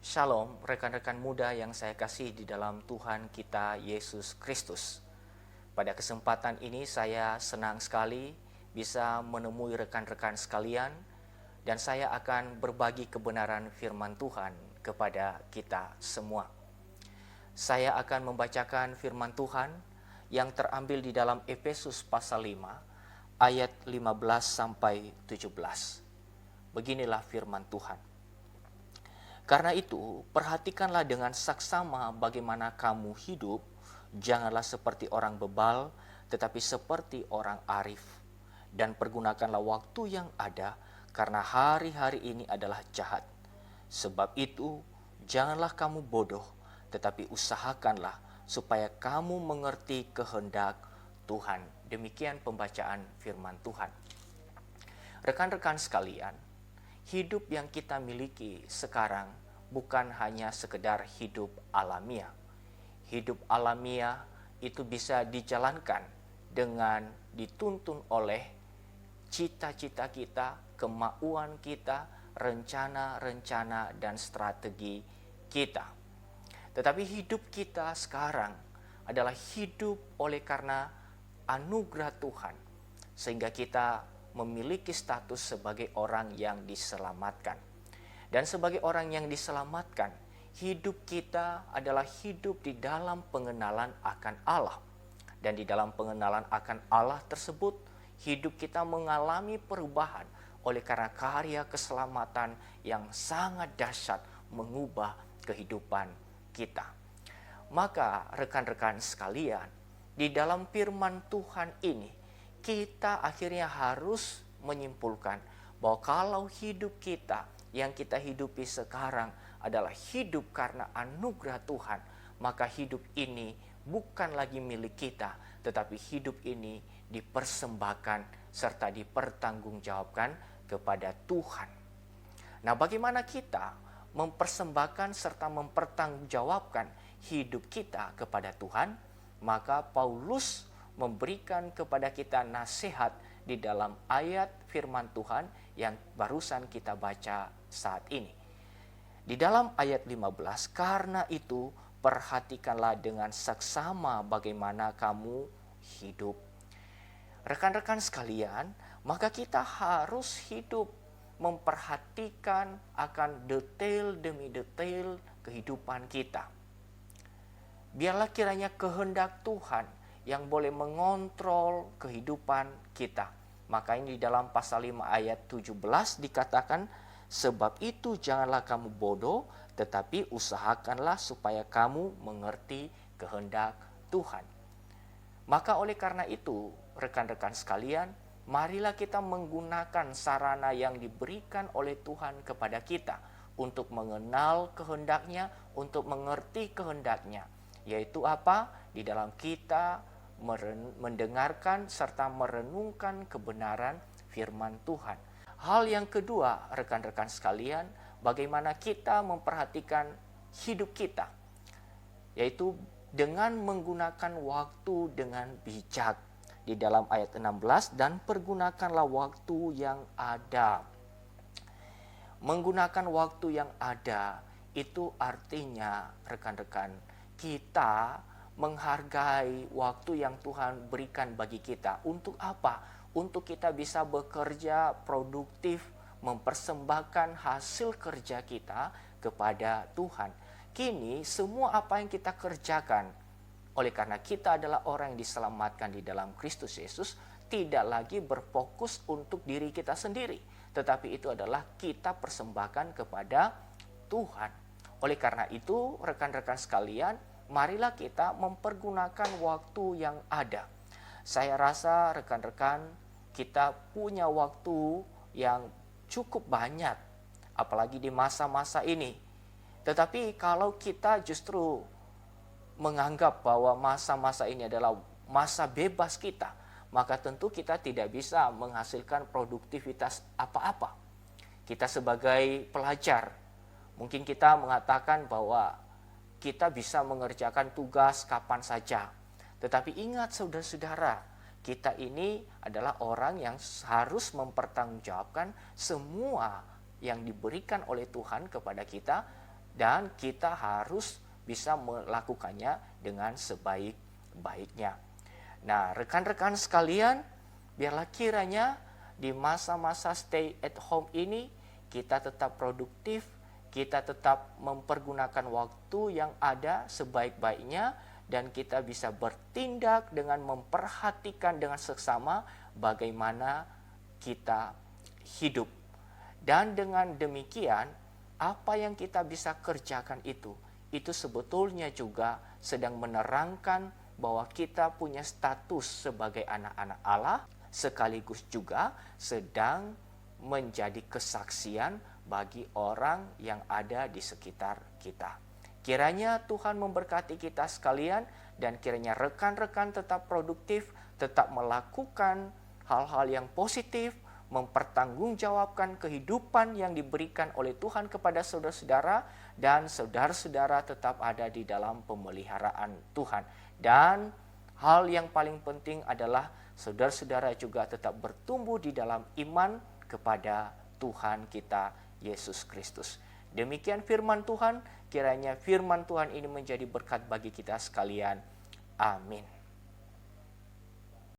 Shalom, rekan-rekan muda yang saya kasih di dalam Tuhan kita Yesus Kristus. Pada kesempatan ini saya senang sekali bisa menemui rekan-rekan sekalian dan saya akan berbagi kebenaran firman Tuhan kepada kita semua. Saya akan membacakan firman Tuhan yang terambil di dalam Efesus pasal 5 ayat 15 sampai 17. Beginilah firman Tuhan. Karena itu, perhatikanlah dengan saksama bagaimana kamu hidup, janganlah seperti orang bebal, tetapi seperti orang arif. Dan pergunakanlah waktu yang ada, karena hari-hari ini adalah jahat. Sebab itu, janganlah kamu bodoh, tetapi usahakanlah supaya kamu mengerti kehendak Tuhan. Demikian pembacaan firman Tuhan. Rekan-rekan sekalian, hidup yang kita miliki sekarang bukan hanya sekedar hidup alamiah. Hidup alamiah itu bisa dijalankan dengan dituntun oleh cita-cita kita, kemauan kita, rencana-rencana dan strategi kita. Tetapi hidup kita sekarang adalah hidup oleh karena anugerah Tuhan, sehingga kita memiliki status sebagai orang yang diselamatkan. Dan sebagai orang yang diselamatkan, hidup kita adalah hidup di dalam pengenalan akan Allah. Dan di dalam pengenalan akan Allah tersebut, hidup kita mengalami perubahan oleh karena karya keselamatan yang sangat dahsyat mengubah kehidupan kita. Maka rekan-rekan sekalian, di dalam firman Tuhan ini, kita akhirnya harus menyimpulkan bahwa kalau hidup kita yang kita hidupi sekarang adalah hidup karena anugerah Tuhan, maka hidup ini bukan lagi milik kita, tetapi hidup ini dipersembahkan serta dipertanggungjawabkan kepada Tuhan. Nah, bagaimana kita mempersembahkan serta mempertanggungjawabkan hidup kita kepada Tuhan? Maka Paulus memberikan kepada kita nasihat di dalam ayat firman Tuhan yang barusan kita baca saat ini. Di dalam ayat 15, karena itu perhatikanlah dengan saksama bagaimana kamu hidup. Rekan-rekan sekalian, maka kita harus hidup memperhatikan akan detail demi detail kehidupan kita. Biarlah kiranya kehendak Tuhan yang boleh mengontrol kehidupan kita. Maka ini di dalam pasal 5 ayat 17 dikatakan, sebab itu janganlah kamu bodoh, tetapi usahakanlah supaya kamu mengerti kehendak Tuhan. Maka oleh karena itu, rekan-rekan sekalian, marilah kita menggunakan sarana yang diberikan oleh Tuhan kepada kita untuk mengenal kehendaknya, untuk mengerti kehendaknya. Yaitu apa? Di dalam kita mendengarkan serta merenungkan kebenaran firman Tuhan. Hal yang kedua, rekan-rekan sekalian, bagaimana kita memperhatikan hidup kita, yaitu dengan menggunakan waktu dengan bijak. Di dalam ayat 16, dan pergunakanlah waktu yang ada. Menggunakan waktu yang ada itu artinya, rekan-rekan, kita menghargai waktu yang Tuhan berikan bagi kita. Untuk apa? Untuk kita bisa bekerja produktif, mempersembahkan hasil kerja kita kepada Tuhan. Kini semua apa yang kita kerjakan, oleh karena kita adalah orang yang diselamatkan di dalam Kristus Yesus, tidak lagi berfokus untuk diri kita sendiri, tetapi itu adalah kita persembahkan kepada Tuhan. Oleh karena itu, rekan-rekan sekalian, marilah kita mempergunakan waktu yang ada. Saya rasa rekan-rekan kita punya waktu yang cukup banyak, apalagi di masa-masa ini. Tetapi kalau kita justru menganggap bahwa masa-masa ini adalah masa bebas kita, maka tentu kita tidak bisa menghasilkan produktivitas apa-apa. Kita sebagai pelajar, mungkin kita mengatakan bahwa kita bisa mengerjakan tugas kapan saja. Tetapi ingat saudara-saudara, kita ini adalah orang yang harus mempertanggungjawabkan semua yang diberikan oleh Tuhan kepada kita dan kita harus bisa melakukannya dengan sebaik-baiknya. Nah, rekan-rekan sekalian, biarlah kiranya di masa-masa stay at home ini kita tetap produktif, kita tetap mempergunakan waktu yang ada sebaik-baiknya, dan kita bisa bertindak dengan memperhatikan dengan seksama bagaimana kita hidup. Dan dengan demikian, apa yang kita bisa kerjakan itu sebetulnya juga sedang menerangkan bahwa kita punya status sebagai anak-anak Allah, sekaligus juga sedang menjadi kesaksian bagi orang yang ada di sekitar kita. Kiranya Tuhan memberkati kita sekalian, dan kiranya rekan-rekan tetap produktif, tetap melakukan hal-hal yang positif, mempertanggungjawabkan kehidupan yang diberikan oleh Tuhan kepada saudara-saudara, dan saudara-saudara tetap ada di dalam pemeliharaan Tuhan. Dan hal yang paling penting adalah saudara-saudara juga tetap bertumbuh di dalam iman kepada Tuhan kita Yesus Kristus. Demikian firman Tuhan, kiranya firman Tuhan ini menjadi berkat bagi kita sekalian. Amin.